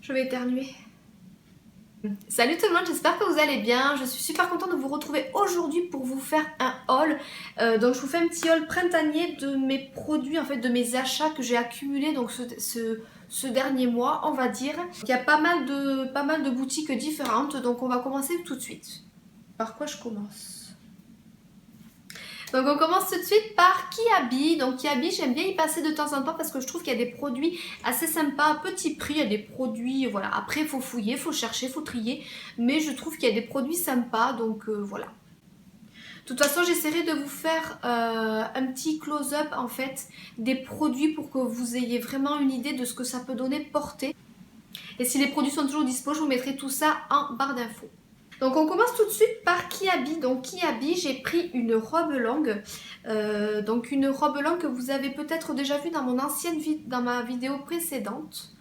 Je vais éternuer. Salut tout le monde, j'espère que vous allez bien. Je suis super contente de vous retrouver aujourd'hui pour vous faire un haul. Donc je vous fais un petit haul printanier de mes produits, en fait de mes achats que j'ai accumulés donc ce dernier mois, on va dire. Il y a pas mal de boutiques différentes, donc on va commencer tout de suite. Par quoi je commence? Donc on commence tout de suite par Kiabi. Donc Kiabi, j'aime bien y passer de temps en temps parce que je trouve qu'il y a des produits assez sympas à petit prix. Il y a des produits, voilà, après il faut fouiller, il faut chercher, il faut trier. Mais je trouve qu'il y a des produits sympas, donc voilà. De toute façon, j'essaierai de vous faire un petit close-up en fait des produits pour que vous ayez vraiment une idée de ce que ça peut donner portée. Et si les produits sont toujours dispo, je vous mettrai tout ça en barre d'infos. Donc on commence tout de suite par Kiabi. Donc Kiabi, j'ai pris une robe longue. Donc une robe longue que vous avez peut-être déjà vue dans dans ma vidéo précédente.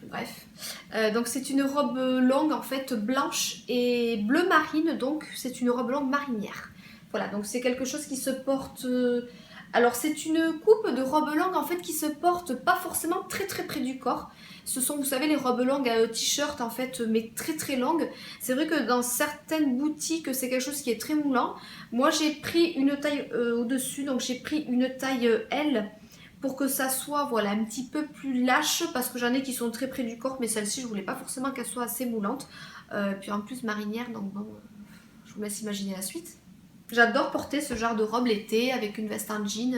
Bref. Donc c'est une robe longue en fait blanche et bleu marine. Donc c'est une robe longue marinière. Voilà, donc c'est quelque chose qui se porte... Alors c'est une coupe de robe longue en fait qui se porte pas forcément très près du corps. Ce sont, vous savez, les robes longues à t-shirt en fait, mais très longues. C'est vrai que dans certaines boutiques, c'est quelque chose qui est très moulant. Moi, j'ai pris une taille au-dessus, donc j'ai pris une taille L pour que ça soit, voilà, un petit peu plus lâche, parce que j'en ai qui sont très près du corps, mais celle-ci, je voulais pas forcément qu'elle soit assez moulante. Puis en plus, marinière, donc bon, je vous laisse imaginer la suite. J'adore porter ce genre de robe l'été avec une veste en jean,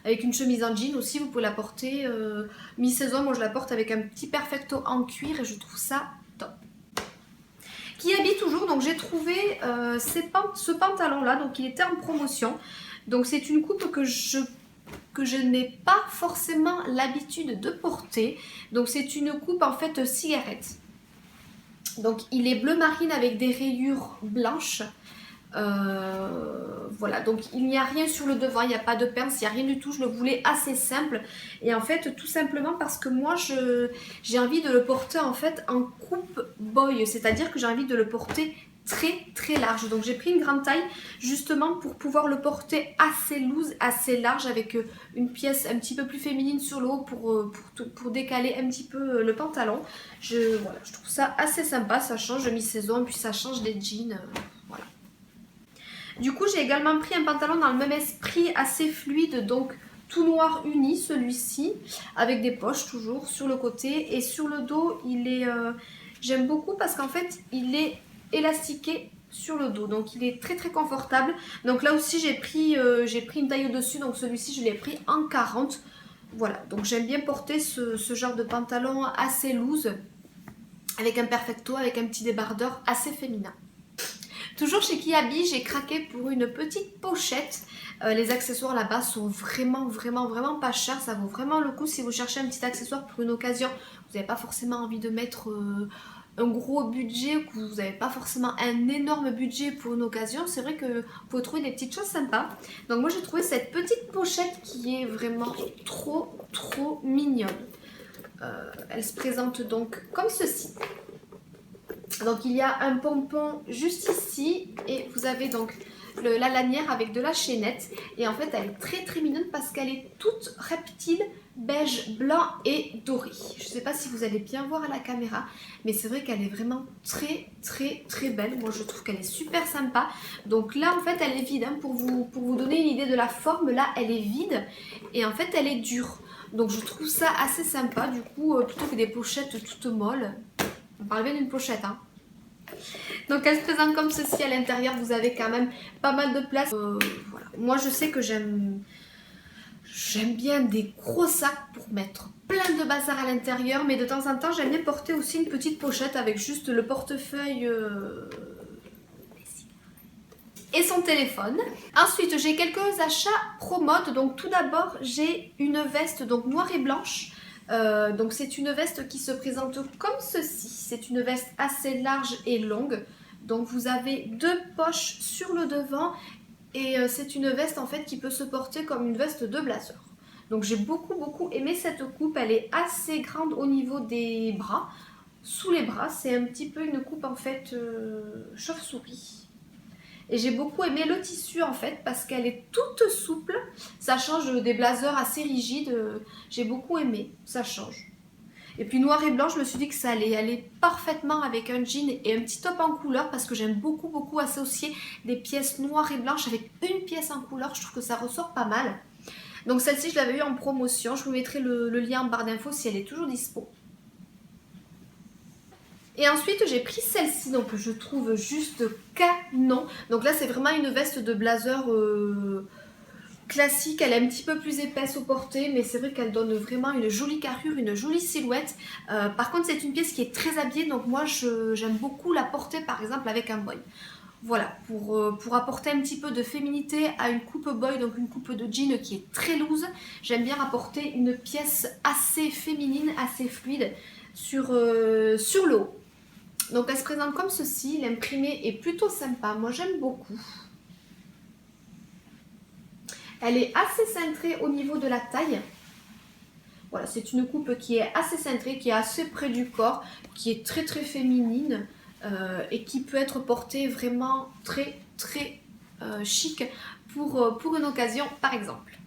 avec une chemise en jean aussi. Vous pouvez la porter mi-saison. Moi, je la porte avec un petit perfecto en cuir et je trouve ça top. Kiabi toujours, donc j'ai trouvé ce pantalon-là. Donc, il était en promotion. Donc, c'est une coupe que je n'ai pas forcément l'habitude de porter. Donc, c'est une coupe en fait cigarette. Donc, il est bleu marine avec des rayures blanches. Voilà, donc il n'y a rien sur le devant, il n'y a pas de pince, il n'y a rien du tout, je le voulais assez simple et en fait tout simplement parce que moi j'ai envie de le porter en fait en coupe boy, c'est-à-dire que j'ai envie de le porter très large, donc j'ai pris une grande taille justement pour pouvoir le porter assez loose, assez large avec une pièce un petit peu plus féminine sur le haut pour décaler un petit peu le pantalon. Voilà, je trouve ça assez sympa, ça change de mi-saison puis ça change des jeans, voilà. Du coup, j'ai également pris un pantalon dans le même esprit, assez fluide, donc tout noir uni, celui-ci, avec des poches toujours sur le côté. Et sur le dos, il est... j'aime beaucoup parce qu'en fait, il est élastiqué sur le dos. Donc, il est très confortable. Donc là aussi, j'ai pris une taille au-dessus. Donc celui-ci, je l'ai pris en 40. Voilà, donc j'aime bien porter ce genre de pantalon assez loose, avec un perfecto, avec un petit débardeur assez féminin. Toujours chez Kiabi, j'ai craqué pour une petite pochette. Les accessoires là-bas sont vraiment pas chers. Ça vaut vraiment le coup si vous cherchez un petit accessoire pour une occasion. Vous n'avez pas forcément envie de mettre un gros budget, que vous n'avez pas forcément un énorme budget pour une occasion. C'est vrai que vous pouvez trouver des petites choses sympas. Donc moi j'ai trouvé cette petite pochette qui est vraiment trop mignonne. Elle se présente donc comme ceci. Donc il y a un pompon juste ici et vous avez donc la lanière avec de la chaînette et en fait elle est très mignonne parce qu'elle est toute reptile, beige, blanc et doré. Je ne sais pas si vous allez bien voir à la caméra mais c'est vrai qu'elle est vraiment très belle. Moi je trouve qu'elle est super sympa. Donc là en fait elle est vide, hein, pour vous donner une idée de la forme, là elle est vide et en fait elle est dure. Donc je trouve ça assez sympa du coup, plutôt que des pochettes toutes molles. On parle bien d'une pochette, hein. Donc elle se présente comme ceci à l'intérieur, vous avez quand même pas mal de place. Voilà. Moi je sais que j'aime bien des gros sacs pour mettre plein de bazar à l'intérieur, mais de temps en temps j'aime bien porter aussi une petite pochette avec juste le portefeuille et son téléphone. Ensuite j'ai quelques achats pro mode. Donc tout d'abord j'ai une veste donc noire et blanche. Donc c'est une veste qui se présente comme ceci. C'est une veste assez large et longue. Donc vous avez deux poches sur le devant et c'est une veste en fait qui peut se porter comme une veste de blazer. Donc j'ai beaucoup aimé cette coupe. Elle est assez grande au niveau des bras. Sous les bras, c'est un petit peu une coupe en fait chauve-souris. Et j'ai beaucoup aimé le tissu en fait parce qu'elle est toute souple. Ça change des blazers assez rigides. J'ai beaucoup aimé, ça change. Et puis noir et blanc, je me suis dit que ça allait aller parfaitement avec un jean et un petit top en couleur parce que j'aime beaucoup associer des pièces noires et blanches avec une pièce en couleur. Je trouve que ça ressort pas mal. Donc celle-ci, je l'avais eu en promotion. Je vous mettrai le lien en barre d'infos si elle est toujours dispo. Et ensuite, j'ai pris celle-ci, donc je trouve juste canon. Donc là, c'est vraiment une veste de blazer classique. Elle est un petit peu plus épaisse au porté, mais c'est vrai qu'elle donne vraiment une jolie carrure, une jolie silhouette. Par contre, c'est une pièce qui est très habillée, donc moi, j'aime beaucoup la porter, par exemple, avec un boy. Voilà, pour apporter un petit peu de féminité à une coupe boy, donc une coupe de jean qui est très loose. J'aime bien apporter une pièce assez féminine, assez fluide sur le haut. Donc elle se présente comme ceci, l'imprimé est plutôt sympa, moi j'aime beaucoup. Elle est assez cintrée au niveau de la taille. Voilà, c'est une coupe qui est assez cintrée, qui est assez près du corps, qui est très féminine et qui peut être portée vraiment très chic pour une occasion par exemple.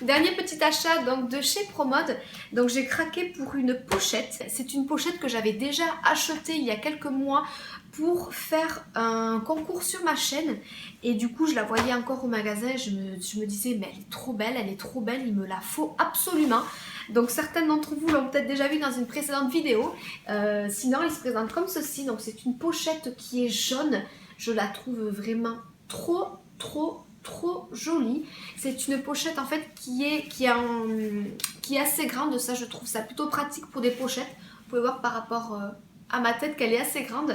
Dernier petit achat donc de chez Promode, donc j'ai craqué pour une pochette. C'est une pochette que j'avais déjà achetée il y a quelques mois pour faire un concours sur ma chaîne et du coup je la voyais encore au magasin, je me disais mais elle est trop belle, il me la faut absolument. Donc certains d'entre vous l'ont peut-être déjà vu dans une précédente vidéo, sinon elle se présente comme ceci, donc c'est une pochette qui est jaune, je la trouve vraiment trop jolie. C'est une pochette en fait qui est assez grande, ça je trouve ça plutôt pratique pour des pochettes. Vous pouvez voir par rapport à ma tête qu'elle est assez grande.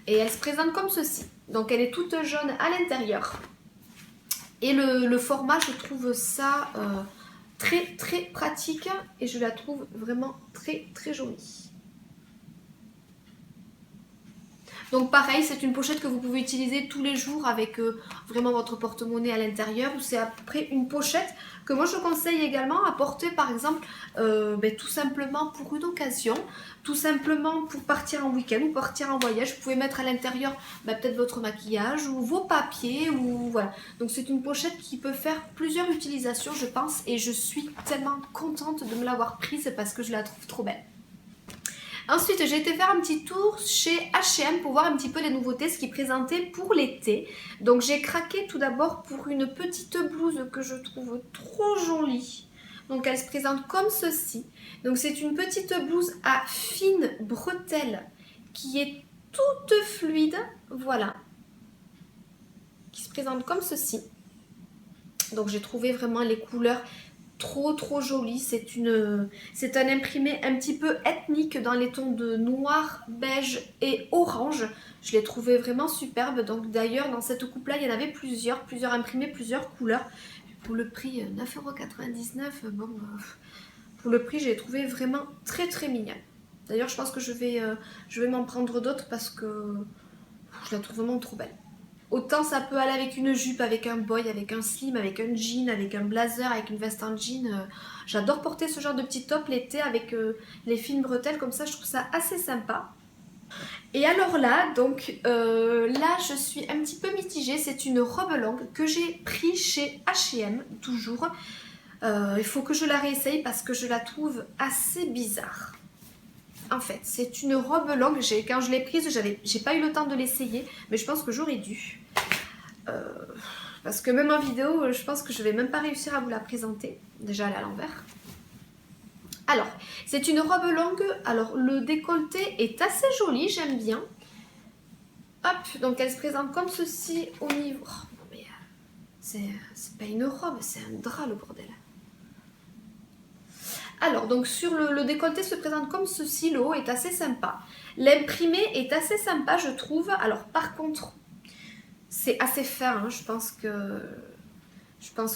Et elle se présente comme ceci. Donc elle est toute jaune à l'intérieur. Et le format, je trouve ça très pratique et je la trouve vraiment très jolie. Donc pareil, c'est une pochette que vous pouvez utiliser tous les jours avec vraiment votre porte-monnaie à l'intérieur. C'est à peu près une pochette que moi je conseille également à porter par exemple tout simplement pour une occasion, tout simplement pour partir en week-end ou partir en voyage. Vous pouvez mettre à l'intérieur peut-être votre maquillage ou vos papiers ou voilà. Donc c'est une pochette qui peut faire plusieurs utilisations je pense et je suis tellement contente de me l'avoir prise parce que je la trouve trop belle. Ensuite, j'ai été faire un petit tour chez H&M pour voir un petit peu les nouveautés, ce qu'ils présentaient pour l'été. Donc j'ai craqué tout d'abord pour une petite blouse que je trouve trop jolie. Donc elle se présente comme ceci. Donc c'est une petite blouse à fines bretelles qui est toute fluide. Voilà. Qui se présente comme ceci. Donc j'ai trouvé vraiment les couleurs trop joli, c'est un imprimé un petit peu ethnique dans les tons de noir, beige et orange. Je l'ai trouvé vraiment superbe. Donc d'ailleurs dans cette coupe là il y en avait plusieurs imprimés, plusieurs couleurs. Pour le prix 9,99 €, bon pour le prix j'ai trouvé vraiment très mignon. D'ailleurs je pense que je vais m'en prendre d'autres parce que je la trouve vraiment trop belle. Autant ça peut aller avec une jupe, avec un boy, avec un slim, avec un jean, avec un blazer, avec une veste en jean. J'adore porter ce genre de petit top l'été avec les fines bretelles comme ça, je trouve ça assez sympa. Et alors là, donc là je suis un petit peu mitigée, c'est une robe longue que j'ai pris chez H&M, toujours. Il faut que je la réessaye parce que je la trouve assez bizarre. En fait, c'est une robe longue, quand je l'ai prise, j'ai pas eu le temps de l'essayer, mais je pense que j'aurais dû. Parce que même en vidéo, je pense que je vais même pas réussir à vous la présenter. Déjà, elle est à l'envers. Alors, c'est une robe longue. Alors, le décolleté est assez joli, j'aime bien. Hop, donc elle se présente comme ceci au niveau... Oh, mais c'est pas une robe, c'est un drap, le bordel. Alors, donc sur le décolleté se présente comme ceci, le haut est assez sympa. L'imprimé est assez sympa, je trouve. Alors, par contre, c'est assez fin, hein. Je pense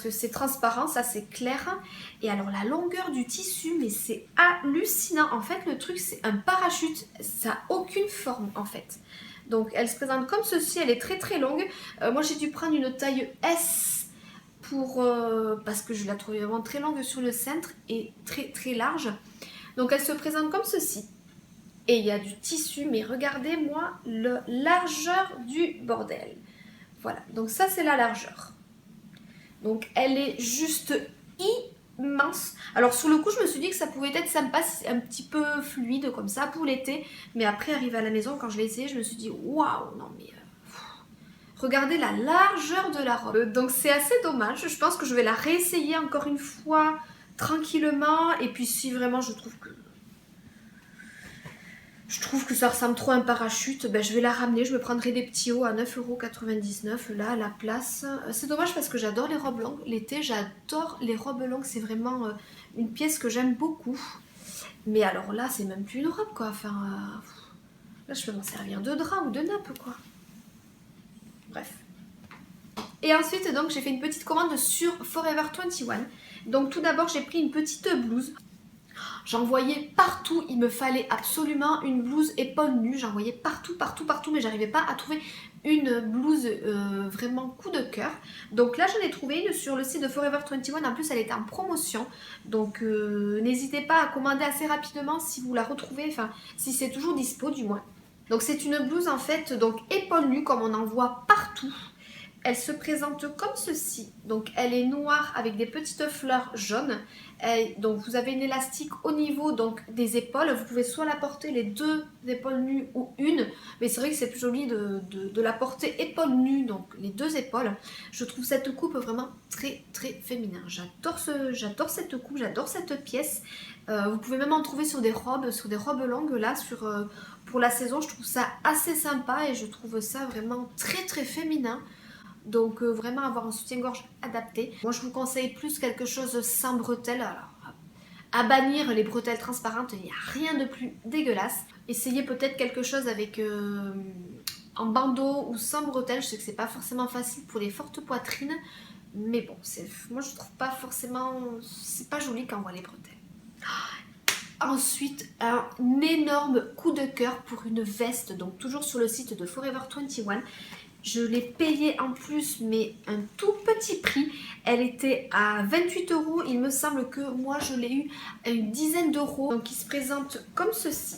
que c'est transparent, ça c'est clair. Et alors, la longueur du tissu, mais c'est hallucinant. En fait, le truc, c'est un parachute. Ça n'a aucune forme, en fait. Donc, elle se présente comme ceci, elle est très longue. Moi, j'ai dû prendre une taille S parce que je la trouvais vraiment très longue sur le centre et très large. Donc elle se présente comme ceci. Et il y a du tissu, mais regardez-moi la largeur du bordel. Voilà, donc ça c'est la largeur. Donc elle est juste mince. Alors sur le coup je me suis dit que ça pouvait être sympa, c'est un petit peu fluide comme ça pour l'été. Mais après arrivé à la maison quand je l'ai essayé je me suis dit waouh non mais... regardez la largeur de la robe. Donc c'est assez dommage, je pense que je vais la réessayer encore une fois tranquillement. Et puis si vraiment je trouve que ça ressemble trop à un parachute, ben je vais la ramener, je me prendrai des petits hauts à 9,99 € là à la place. C'est dommage parce que j'adore les robes longues. L'été, j'adore les robes longues, c'est vraiment une pièce que j'aime beaucoup. Mais alors là, c'est même plus une robe quoi. Enfin, là, je peux m'en servir de drap ou de nappe quoi. Bref. Et ensuite, donc, j'ai fait une petite commande sur Forever 21. Donc tout d'abord, j'ai pris une petite blouse. J'en voyais partout, il me fallait absolument une blouse épaule nue. J'en voyais partout, mais j'arrivais pas à trouver une blouse vraiment coup de cœur. Donc là, j'en ai trouvé une sur le site de Forever 21. En plus, elle était en promotion. Donc n'hésitez pas à commander assez rapidement si vous la retrouvez, enfin, si c'est toujours dispo du moins. Donc c'est une blouse en fait, donc épaule nue comme on en voit partout. Elle se présente comme ceci, donc elle est noire avec des petites fleurs jaunes. Donc vous avez une élastique au niveau donc, des épaules, vous pouvez soit la porter les deux épaules nues ou une, mais c'est vrai que c'est plus joli de la porter épaule nue, donc les deux épaules. Je trouve cette coupe vraiment très très féminin, j'adore cette coupe, j'adore cette pièce. Vous pouvez même en trouver sur des robes longues là, pour la saison. Je trouve ça assez sympa et je trouve ça vraiment très très féminin. Donc vraiment avoir un soutien-gorge adapté. Moi je vous conseille plus quelque chose sans bretelles. Alors à bannir les bretelles transparentes, il n'y a rien de plus dégueulasse. Essayez peut-être quelque chose avec en bandeau ou sans bretelles. Je sais que c'est pas forcément facile pour les fortes poitrines. Mais bon, moi je trouve pas forcément... C'est pas joli quand on voit les bretelles. Ensuite, un énorme coup de cœur pour une veste. Donc toujours sur le site de Forever 21. Je l'ai payée en plus, mais un tout petit prix. Elle était à 28 €. Il me semble que moi, je l'ai eu à une dizaine d'euros. Donc, il se présente comme ceci.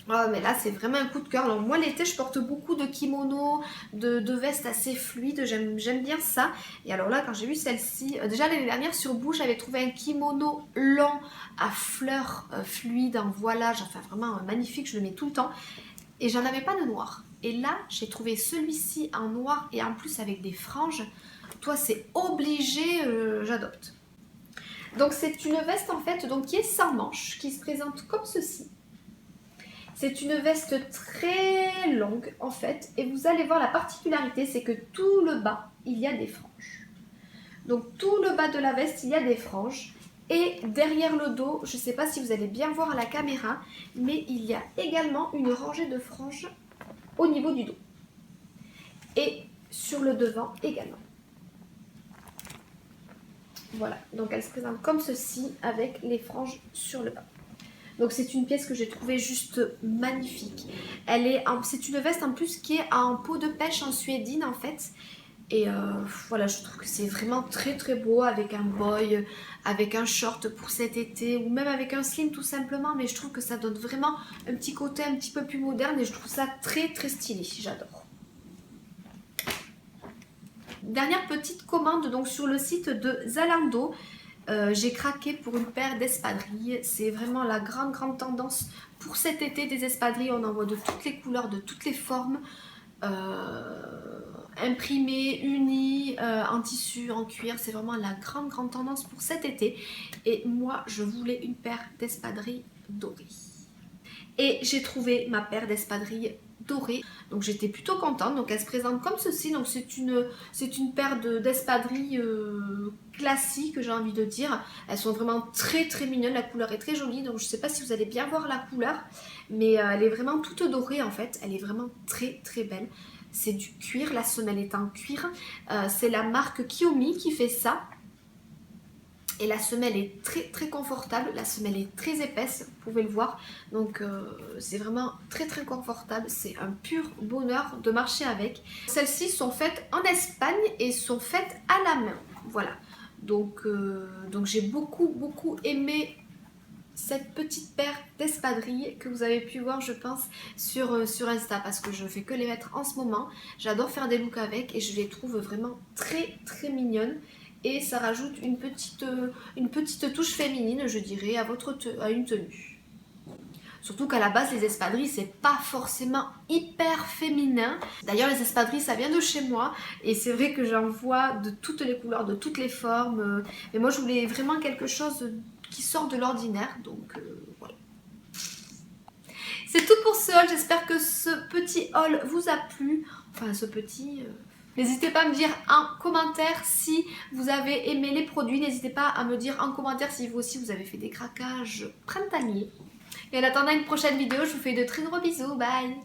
Oh, mais là, c'est vraiment un coup de cœur. Donc, moi, l'été, je porte beaucoup de kimonos, de vestes assez fluides. J'aime bien ça. Et alors là, quand j'ai vu celle-ci, déjà l'année dernière, sur Bouche, j'avais trouvé un kimono long à fleurs fluides en voilage. Enfin, vraiment magnifique. Je le mets tout le temps. Et j'en avais pas de noir. Et là, j'ai trouvé celui-ci en noir et en plus avec des franges. Toi, c'est obligé, j'adopte. Donc c'est une veste en fait donc, qui est sans manches, qui se présente comme ceci. C'est une veste très longue en fait. Et vous allez voir la particularité, c'est que tout le bas, il y a des franges. Donc tout le bas de la veste, il y a des franges. Et derrière le dos, je ne sais pas si vous allez bien voir à la caméra, mais il y a également une rangée de franges au niveau du dos. Et sur le devant également. Voilà, donc elle se présente comme ceci avec les franges sur le bas. Donc c'est une pièce que j'ai trouvée juste magnifique. C'est une veste en plus qui est en peau de pêche en suédine en fait. Et voilà, je trouve que c'est vraiment très très beau avec un boy, avec un short pour cet été ou même avec un slim tout simplement. Mais je trouve que ça donne vraiment un petit côté un petit peu plus moderne et je trouve ça très très stylé, j'adore. Dernière petite commande donc sur le site de Zalando. J'ai craqué pour une paire d'espadrilles. C'est vraiment la grande tendance pour cet été des espadrilles. On en voit de toutes les couleurs, de toutes les formes. Imprimé, uni, en tissu, en cuir, c'est vraiment la grande tendance pour cet été. Et moi, je voulais une paire d'espadrilles dorées. Et j'ai trouvé ma paire d'espadrilles dorées. Donc j'étais plutôt contente. Donc elle se présente comme ceci. Donc c'est une paire d'espadrilles classiques, j'ai envie de dire. Elles sont vraiment très mignonnes. La couleur est très jolie. Donc je ne sais pas si vous allez bien voir la couleur. Mais elle est vraiment toute dorée en fait. Elle est vraiment très belle. C'est du cuir, la semelle est en cuir. C'est la marque Kiyomi qui fait ça. Et la semelle est très confortable. La semelle est très épaisse, vous pouvez le voir. Donc c'est vraiment très confortable. C'est un pur bonheur de marcher avec. Celles-ci sont faites en Espagne et sont faites à la main. Voilà. Donc j'ai beaucoup aimé cette petite paire d'espadrilles que vous avez pu voir je pense sur Insta parce que je fais que les mettre en ce moment. J'adore faire des looks avec et je les trouve vraiment très mignonnes et ça rajoute une petite touche féminine, je dirais, à une tenue. Surtout qu'à la base, les espadrilles, c'est pas forcément hyper féminin. D'ailleurs, les espadrilles, ça vient de chez moi. Et c'est vrai que j'en vois de toutes les couleurs, de toutes les formes. Mais moi, je voulais vraiment quelque chose qui sort de l'ordinaire. Donc, voilà. C'est tout pour ce haul. J'espère que ce petit haul vous a plu. Enfin, ce petit... N'hésitez pas à me dire en commentaire si vous avez aimé les produits. N'hésitez pas à me dire en commentaire si vous aussi, vous avez fait des craquages printaniers. Et en attendant une prochaine vidéo, je vous fais de très gros bisous. Bye!